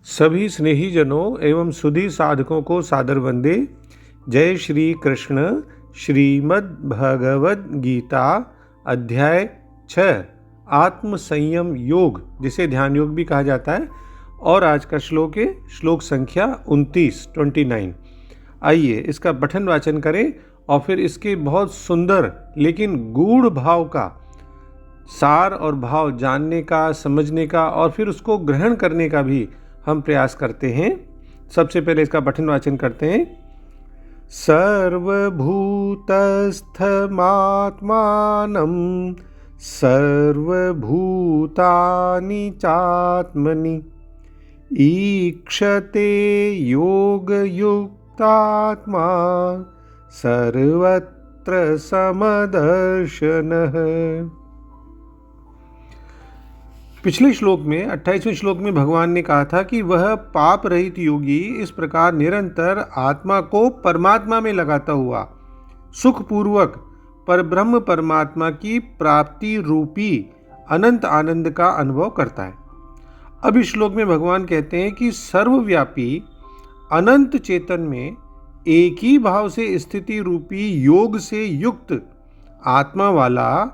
सभी स्नेहीजनों एवं सुधी साधकों को सादर वंदे। जय श्री कृष्ण। श्रीमद् भगवद गीता अध्याय 6 आत्म संयम योग, जिसे ध्यान योग भी कहा जाता है, और आज का श्लोक है श्लोक संख्या 29। आइए इसका पठन वाचन करें और फिर इसके बहुत सुंदर लेकिन गूढ़ भाव का सार और भाव जानने का, समझने का और फिर उसको ग्रहण करने का भी हम प्रयास करते हैं। सबसे पहले इसका पठन वाचन करते हैं। सर्वभूतस्थमात्मानं सर्वभूतानि चात्मनि ईक्षते योगयुक्तात्मा सर्वत्र समदर्शनः। पिछले श्लोक में 28वें श्लोक में भगवान ने कहा था कि वह पाप रहित योगी इस प्रकार निरंतर आत्मा को परमात्मा में लगाता हुआ सुखपूर्वक परब्रह्म परमात्मा की प्राप्ति रूपी अनंत आनंद का अनुभव करता है। अब इस श्लोक में भगवान कहते हैं कि सर्वव्यापी अनंत चेतन में एक ही भाव से स्थिति रूपी योग से युक्त आत्मा वाला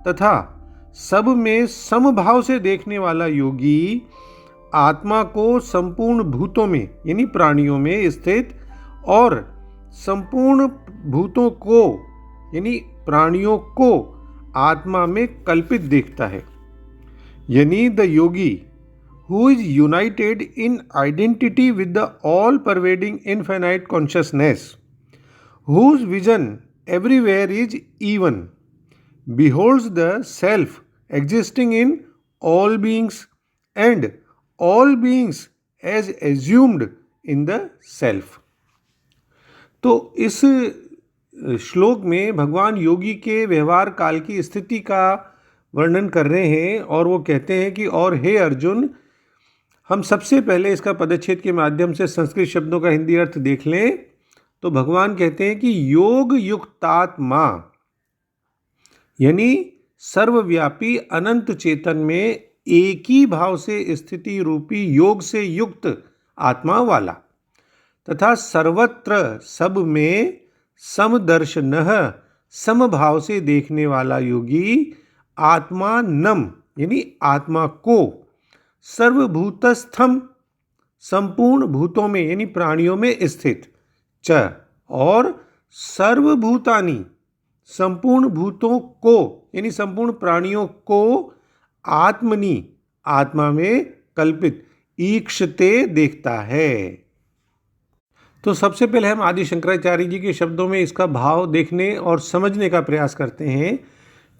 तथा सब में समभाव से देखने वाला योगी आत्मा को संपूर्ण भूतों में यानी प्राणियों में स्थित और संपूर्ण भूतों को यानी प्राणियों को आत्मा में कल्पित देखता है। यानी the yogi who is united in identity with the all pervading infinite consciousness, whose vision everywhere is even, beholds the self existing in all beings and all beings as assumed in the self। तो इस श्लोक में भगवान योगी के व्यवहार काल की स्थिति का वर्णन कर रहे हैं और वो कहते हैं कि और हे अर्जुन, हम सबसे पहले इसका पदच्छेद के माध्यम से संस्कृत शब्दों का हिंदी अर्थ देख लें तो भगवान कहते हैं कि योग युक्तात्मा यानी सर्वव्यापी अनंत चेतन में एक ही भाव से स्थिति रूपी योग से युक्त आत्मा वाला तथा सर्वत्र सब में समदर्शनः समभाव से देखने वाला योगी आत्मानम यानी आत्मा को सर्वभूतस्थम संपूर्ण भूतों में यानी प्राणियों में स्थित च और सर्वभूतानि संपूर्ण भूतों को यानी संपूर्ण प्राणियों को आत्मनि आत्मा में कल्पित ईक्षते देखता है। तो सबसे पहले हम आदि शंकराचार्य जी के शब्दों में इसका भाव देखने और समझने का प्रयास करते हैं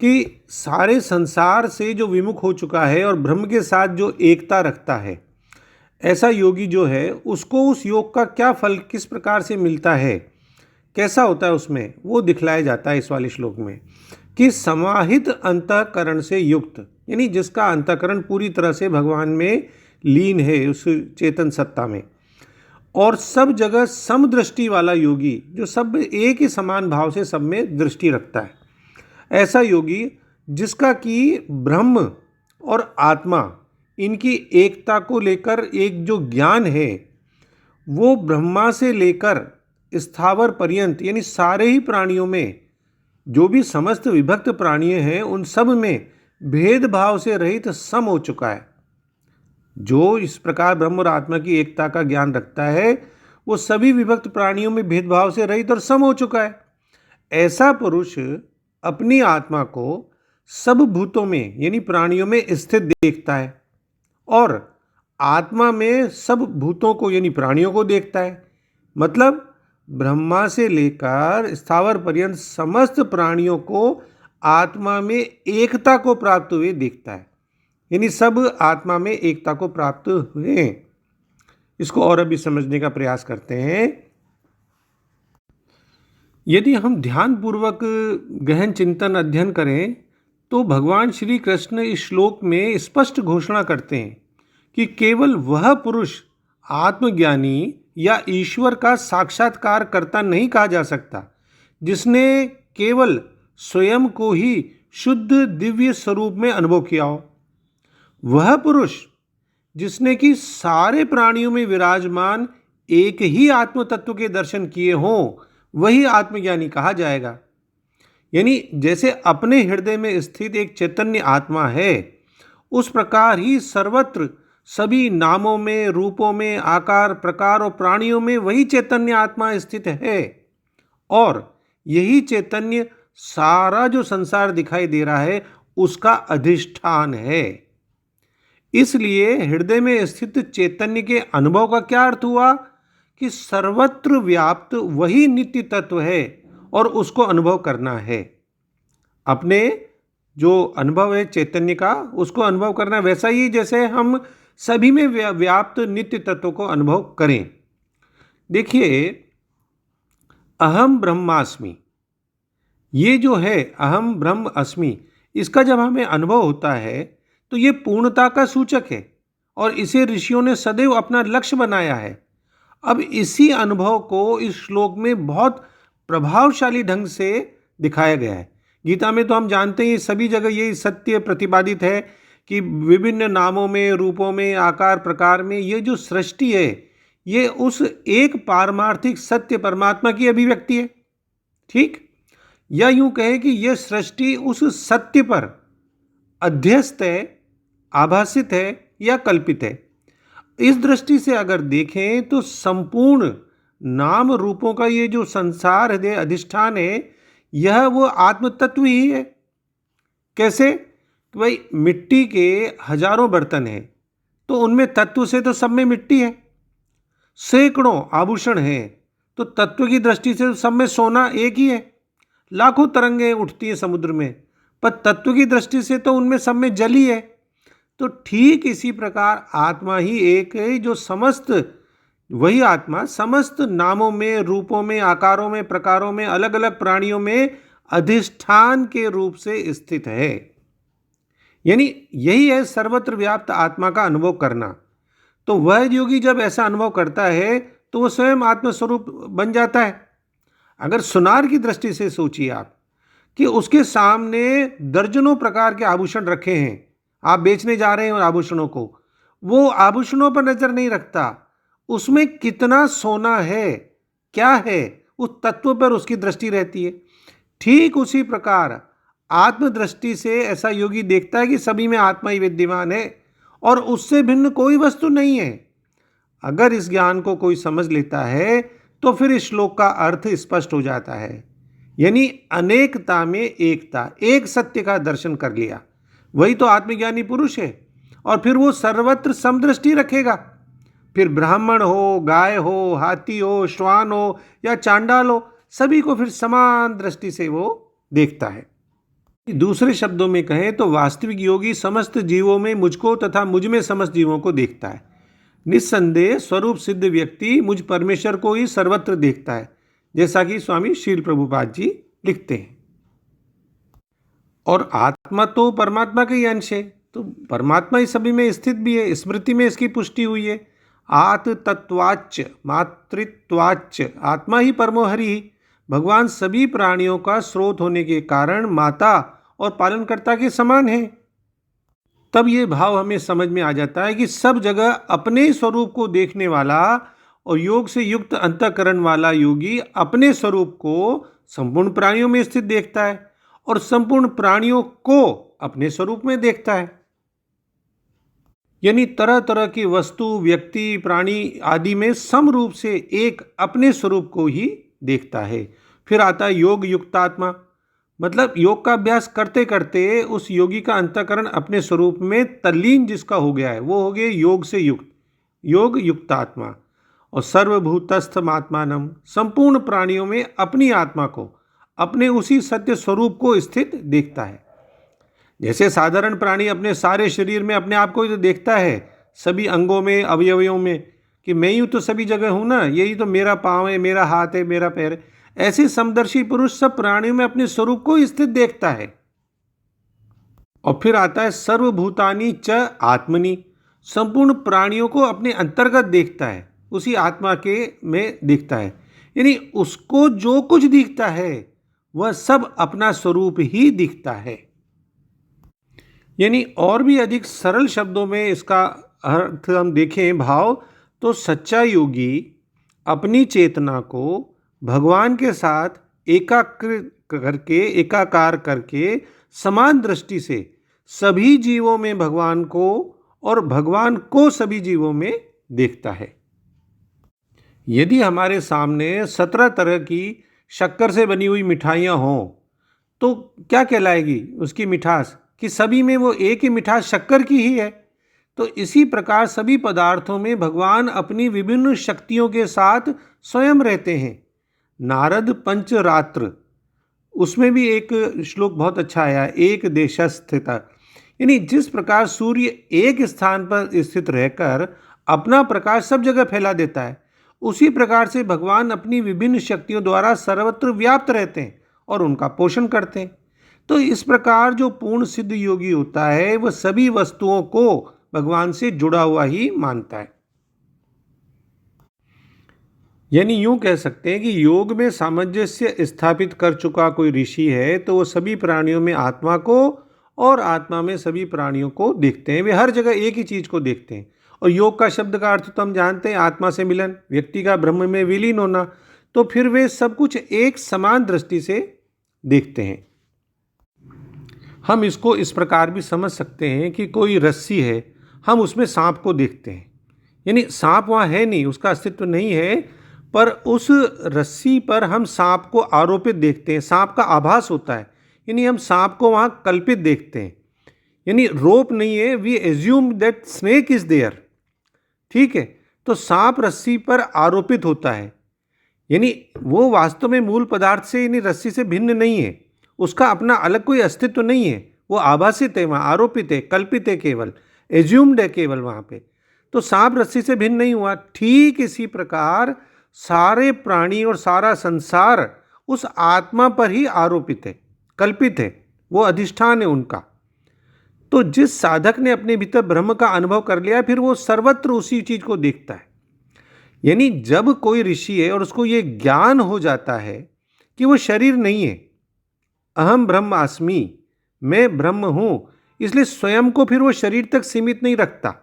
कि सारे संसार से जो विमुख हो चुका है और ब्रह्म के साथ जो एकता रखता है, ऐसा योगी जो है उसको उस योग का क्या फल किस प्रकार से मिलता है, कैसा होता है उसमें, वो दिखलाया जाता है इस वाले श्लोक में कि समाहित अंतःकरण से युक्त यानी जिसका अंतःकरण पूरी तरह से भगवान में लीन है, उस चेतन सत्ता में, और सब जगह समदृष्टि वाला योगी जो सब एक ही समान भाव से सब में दृष्टि रखता है। ऐसा योगी जिसका कि ब्रह्म और आत्मा इनकी एकता को लेकर एक जो ज्ञान है वो ब्रह्मा से लेकर स्थावर पर्यंत यानी सारे ही प्राणियों में जो भी समस्त विभक्त प्राणी हैं उन सब में भेदभाव से रहित सम हो चुका है। जो इस प्रकार ब्रह्म और आत्मा की एकता का ज्ञान रखता है वो सभी विभक्त प्राणियों में भेदभाव से रहित और सम हो चुका है। ऐसा पुरुष अपनी आत्मा को सब भूतों में यानी प्राणियों में स्थित देखता है और आत्मा में सब भूतों को यानी प्राणियों को देखता है। मतलब ब्रह्मा से लेकर स्थावर पर्यंत समस्त प्राणियों को आत्मा में एकता को प्राप्त हुए देखता है, यानी सब आत्मा में एकता को प्राप्त हुए। इसको और अभी समझने का प्रयास करते हैं। यदि हम ध्यानपूर्वक गहन चिंतन अध्ययन करें तो भगवान श्री कृष्ण इस श्लोक में स्पष्ट घोषणा करते हैं कि केवल वह पुरुष आत्मज्ञानी या ईश्वर का साक्षात्कार करता नहीं कहा जा सकता जिसने केवल स्वयं को ही शुद्ध दिव्य स्वरूप में अनुभव किया हो। वह पुरुष जिसने कि सारे प्राणियों में विराजमान एक ही आत्म तत्व के दर्शन किए हों, वही आत्मज्ञानी कहा जाएगा। यानी जैसे अपने हृदय में स्थित एक चैतन्य आत्मा है, उस प्रकार ही सर्वत्र सभी नामों में, रूपों में, आकार, प्रकार और प्राणियों में वही चैतन्य आत्मा स्थित है। और यही चैतन्य सारा जो संसार दिखाई दे रहा है उसका अधिष्ठान है। इसलिए हृदय में स्थित चैतन्य के अनुभव का क्या अर्थ हुआ कि सर्वत्र व्याप्त वही नित्य तत्व है और उसको अनुभव करना है। अपने जो अनुभव है चैतन्य का, उसको अनुभव करना, वैसा ही जैसे हम सभी में व्याप्त नित्य तत्व को अनुभव करें। देखिए, अहम ब्रह्मास्मि, ये जो है अहम ब्रह्म अस्मि, इसका जब हमें अनुभव होता है तो ये पूर्णता का सूचक है और इसे ऋषियों ने सदैव अपना लक्ष्य बनाया है। अब इसी अनुभव को इस श्लोक में बहुत प्रभावशाली ढंग से दिखाया गया है। गीता में तो हम जानते हैं सभी जगह यही सत्य प्रतिपादित है कि विभिन्न नामों में, रूपों में, आकार प्रकार में ये जो सृष्टि है ये उस एक पारमार्थिक सत्य परमात्मा की अभिव्यक्ति है। ठीक, या यूं कहें कि यह सृष्टि उस सत्य पर अध्यस्त है, आभासित है या कल्पित है। इस दृष्टि से अगर देखें तो संपूर्ण नाम रूपों का ये जो संसार है, अधिष्ठान है, यह वो आत्म तत्व ही है। कैसे? कि भाई मिट्टी के हजारों बर्तन हैं तो उनमें तत्व से तो सब में मिट्टी है। सैकड़ों आभूषण हैं तो तत्व की दृष्टि से सब में सोना एक ही है। लाखों तरंगें उठती हैं समुद्र में, पर तत्व की दृष्टि से तो उनमें सब में जल ही है। तो ठीक इसी प्रकार आत्मा ही एक है, जो समस्त वही आत्मा समस्त नामों में, रूपों में, आकारों में, प्रकारों में, अलग अलग प्राणियों में अधिष्ठान के रूप से स्थित है। यानी यही है सर्वत्र व्याप्त आत्मा का अनुभव करना। तो वह योगी जब ऐसा अनुभव करता है तो वह स्वयं आत्मस्वरूप बन जाता है। अगर सुनार की दृष्टि से सोचिए आप कि उसके सामने दर्जनों प्रकार के आभूषण रखे हैं, आप बेचने जा रहे हैं उन आभूषणों को, वो आभूषणों पर नजर नहीं रखता, उसमें कितना सोना है, क्या है, उस तत्व पर उसकी दृष्टि रहती है। ठीक उसी प्रकार आत्मदृष्टि से ऐसा योगी देखता है कि सभी में आत्मा ही विद्यमान है और उससे भिन्न कोई वस्तु नहीं है। अगर इस ज्ञान को कोई समझ लेता है तो फिर इस श्लोक का अर्थ स्पष्ट हो जाता है। यानी अनेकता में एकता, एक सत्य का दर्शन कर लिया, वही तो आत्मज्ञानी पुरुष है। और फिर वो सर्वत्र समदृष्टि रखेगा। फिर ब्राह्मण हो, गाय हो, हाथी हो, श्वान हो या चांडाल हो, सभी को फिर समान दृष्टि से वो देखता है। दूसरे शब्दों में कहें तो वास्तविक योगी समस्त जीवों में मुझको तथा मुझ में समस्त जीवों को देखता है। निस्संदेह स्वरूप सिद्ध व्यक्ति मुझ परमेश्वर को ही सर्वत्र देखता है, जैसा कि स्वामी श्रील प्रभुपाद जी लिखते हैं। और आत्मा तो परमात्मा का ही अंश है, तो परमात्मा ही सभी में स्थित भी है। स्मृति में इसकी पुष्टि हुई है। आत्तत्वाच्च मातृत्वाच्च, आत्मा ही परमोहरि ही। भगवान सभी प्राणियों का स्रोत होने के कारण माता और पालनकर्ता के समान है। तब ये भाव हमें समझ में आ जाता है कि सब जगह अपने स्वरूप को देखने वाला और योग से युक्त अंतःकरण वाला योगी अपने स्वरूप को संपूर्ण प्राणियों में स्थित देखता है और संपूर्ण प्राणियों को अपने स्वरूप में देखता है। यानी तरह तरह की वस्तु, व्यक्ति, प्राणी आदि में समरूप से एक अपने स्वरूप को ही देखता है। फिर आता है योग युक्तात्मा, मतलब योग का अभ्यास करते करते उस योगी का अंतःकरण अपने स्वरूप में तल्लीन जिसका हो गया है, वो हो गए योग से युक्त, योग युक्तात्मा। और सर्वभूतस्थमात्मानम, संपूर्ण प्राणियों में अपनी आत्मा को, अपने उसी सत्य स्वरूप को स्थित देखता है। जैसे साधारण प्राणी अपने सारे शरीर में अपने आप को ही तो देखता है, सभी अंगों में, अवयवों में, कि मैं ही तो सभी जगह हूं ना, यही तो मेरा पाँव है, मेरा हाथ है, मेरा पैर है। ऐसे समदर्शी पुरुष सब प्राणियों में अपने स्वरूप को स्थित देखता है। और फिर आता है सर्वभूतानि च आत्मनि, संपूर्ण प्राणियों को अपने अंतर्गत देखता है, उसी आत्मा के में देखता है। यानी उसको जो कुछ दिखता है वह सब अपना स्वरूप ही दिखता है। यानी और भी अधिक सरल शब्दों में इसका अर्थ हम देखें भाव, तो सच्चा योगी अपनी चेतना को भगवान के साथ एकाकार करके समान दृष्टि से सभी जीवों में भगवान को और भगवान को सभी जीवों में देखता है। यदि हमारे सामने 17 तरह की शक्कर से बनी हुई मिठाइयाँ हों तो क्या कहलाएगी उसकी मिठास, कि सभी में वो एक ही मिठास शक्कर की ही है। तो इसी प्रकार सभी पदार्थों में भगवान अपनी विभिन्न शक्तियों के साथ स्वयं रहते हैं। नारद पंचरात्र, उसमें भी एक श्लोक बहुत अच्छा आया, एक देशस्थित, यानी जिस प्रकार सूर्य एक स्थान पर स्थित रहकर अपना प्रकाश सब जगह फैला देता है, उसी प्रकार से भगवान अपनी विभिन्न शक्तियों द्वारा सर्वत्र व्याप्त रहते हैं और उनका पोषण करते हैं। तो इस प्रकार जो पूर्ण सिद्ध योगी होता है वह सभी वस्तुओं को भगवान से जुड़ा हुआ ही मानता है। यानी यूं कह सकते हैं कि योग में सामंजस्य स्थापित कर चुका कोई ऋषि है तो वो सभी प्राणियों में आत्मा को और आत्मा में सभी प्राणियों को देखते हैं। वे हर जगह एक ही चीज को देखते हैं। और योग का शब्द का अर्थ तो हम जानते हैं, आत्मा से मिलन, व्यक्ति का ब्रह्म में विलीन होना। तो फिर वे सब कुछ एक समान दृष्टि से देखते हैं। हम इसको इस प्रकार भी समझ सकते हैं कि कोई रस्सी है, हम उसमें सांप को देखते हैं, यानी सांप वहाँ है नहीं, उसका अस्तित्व नहीं है, पर उस रस्सी पर हम सांप को आरोपित देखते हैं, सांप का आभास होता है, यानी हम सांप को वहाँ कल्पित देखते हैं, यानी रोप नहीं है, we assume that snake is there. ठीक है, तो सांप रस्सी पर आरोपित होता है, यानी वो वास्तव में मूल पदार्थ से यानी रस्सी से भिन्न नहीं है, उसका अपना अलग कोई अस्तित्व नहीं है, वो आभासित है, वहाँ आरोपित है, कल्पित है, केवल एज्यूम्ड है केवल वहाँ पे। तो सांप रस्सी से भिन्न नहीं हुआ। ठीक इसी प्रकार सारे प्राणी और सारा संसार उस आत्मा पर ही आरोपित है, कल्पित है, वो अधिष्ठान है उनका। तो जिस साधक ने अपने भीतर ब्रह्म का अनुभव कर लिया फिर वो सर्वत्र उसी चीज को देखता है। यानी जब कोई ऋषि है और उसको ये ज्ञान हो जाता है कि वो शरीर नहीं है, अहम ब्रह्मास्मि, मैं ब्रह्म हूं, इसलिए स्वयं को फिर वो शरीर तक सीमित नहीं रखता,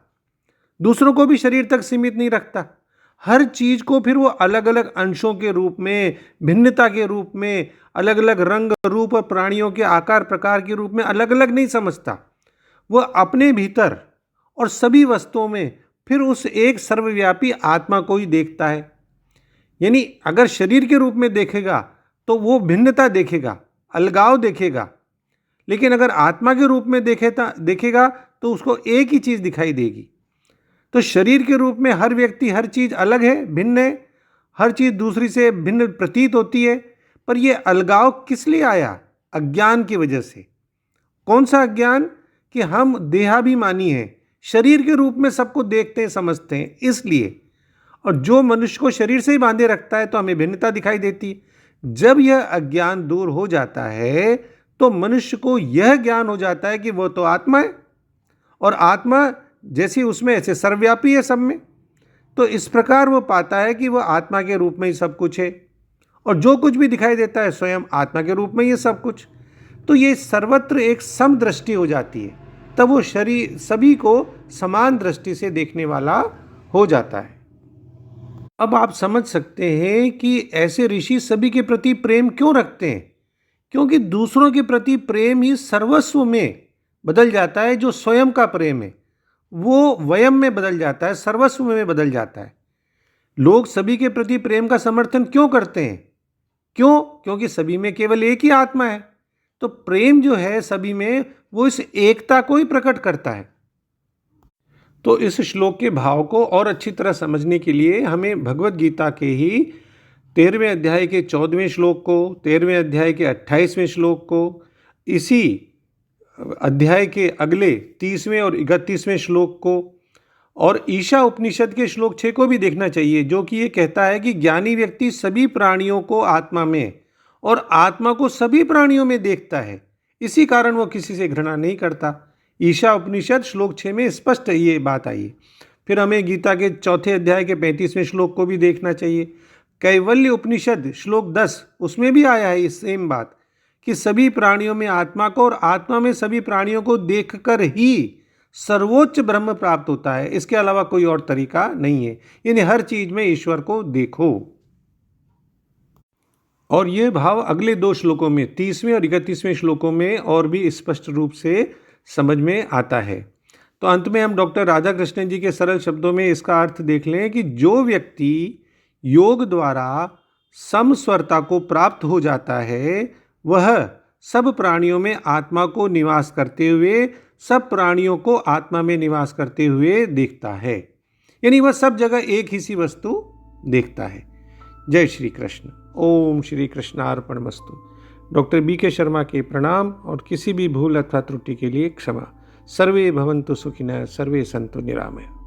दूसरों को भी शरीर तक सीमित नहीं रखता। हर चीज को फिर वो अलग अलग अंशों के रूप में, भिन्नता के रूप में, अलग अलग रंग रूप और प्राणियों के आकार प्रकार के रूप में अलग अलग नहीं समझता। वह अपने भीतर और सभी वस्तुओं में फिर उस एक सर्वव्यापी आत्मा को ही देखता है। यानी अगर शरीर के रूप में देखेगा तो वो भिन्नता देखेगा, अलगाव देखेगा, लेकिन अगर आत्मा के रूप में देखेगा तो उसको एक ही चीज दिखाई देगी। तो शरीर के रूप में हर व्यक्ति, हर चीज अलग है, भिन्न है, हर चीज दूसरी से भिन्न प्रतीत होती है। पर यह अलगाव किस लिए आया? अज्ञान की वजह से। कौन सा अज्ञान? कि हम देहाभिमानी हैं, शरीर के रूप में सबको देखते हैं, समझते हैं, इसलिए। और जो मनुष्य को शरीर से ही बांधे रखता है तो हमें भिन्नता दिखाई देती है। जब यह अज्ञान दूर हो जाता है तो मनुष्य को यह ज्ञान हो जाता है कि वो तो आत्मा है और आत्मा जैसी उसमें ऐसे सर्वव्यापी है सब में। तो इस प्रकार वो पाता है कि वह आत्मा के रूप में ही सब कुछ है और जो कुछ भी दिखाई देता है स्वयं आत्मा के रूप में ही सब कुछ। तो ये सर्वत्र एक समदृष्टि हो जाती है, तब वो शरीर सभी को समान दृष्टि से देखने वाला हो जाता है। अब आप समझ सकते हैं कि ऐसे ऋषि सभी के प्रति प्रेम क्यों रखते हैं, क्योंकि दूसरों के प्रति प्रेम ही सर्वस्व में बदल जाता है। जो स्वयं का प्रेम है वो वयम में बदल जाता है, सर्वस्व में बदल जाता है। लोग सभी के प्रति प्रेम का समर्थन क्यों करते हैं? क्यों? क्योंकि सभी में केवल एक ही आत्मा है। तो प्रेम जो है सभी में वो इस एकता को ही प्रकट करता है। तो इस श्लोक के भाव को और अच्छी तरह समझने के लिए हमें भगवत गीता के ही 13वें अध्याय के 14वें श्लोक को, 13वें अध्याय के 28वें श्लोक को, इसी अध्याय के अगले 30वें और 31वें श्लोक को और ईशा उपनिषद के श्लोक 6 को भी देखना चाहिए, जो कि ये कहता है कि ज्ञानी व्यक्ति सभी प्राणियों को आत्मा में और आत्मा को सभी प्राणियों में देखता है, इसी कारण वो किसी से घृणा नहीं करता। ईशा उपनिषद श्लोक 6 में स्पष्ट ये बात आई। फिर हमें गीता के 4थे अध्याय के 35वें श्लोक को भी देखना चाहिए। कैवल्य उपनिषद श्लोक 10, उसमें भी आया है ये सेम बात कि सभी प्राणियों में आत्मा को और आत्मा में सभी प्राणियों को देखकर ही सर्वोच्च ब्रह्म प्राप्त होता है। इसके अलावा कोई और तरीका नहीं है। यानी हर चीज में ईश्वर को देखो। और ये भाव अगले 2 श्लोकों में 30वें और 31वें श्लोकों में और भी स्पष्ट रूप से समझ में आता है। तो अंत में हम डॉक्टर राधा कृष्णन जी के सरल शब्दों में इसका अर्थ देख लें कि जो व्यक्ति योग द्वारा समस्वरता को प्राप्त हो जाता है वह सब प्राणियों में आत्मा को निवास करते हुए सब प्राणियों को आत्मा में निवास करते हुए देखता है। यानी वह सब जगह एक ही सी वस्तु देखता है। जय श्री कृष्ण। ओम श्री कृष्णार्पणमस्तु। डॉक्टर BK शर्मा के प्रणाम और किसी भी भूल अथवा त्रुटि के लिए क्षमा। सर्वे भवन्तु सुखिनः, सर्वे सन्तु निरामया।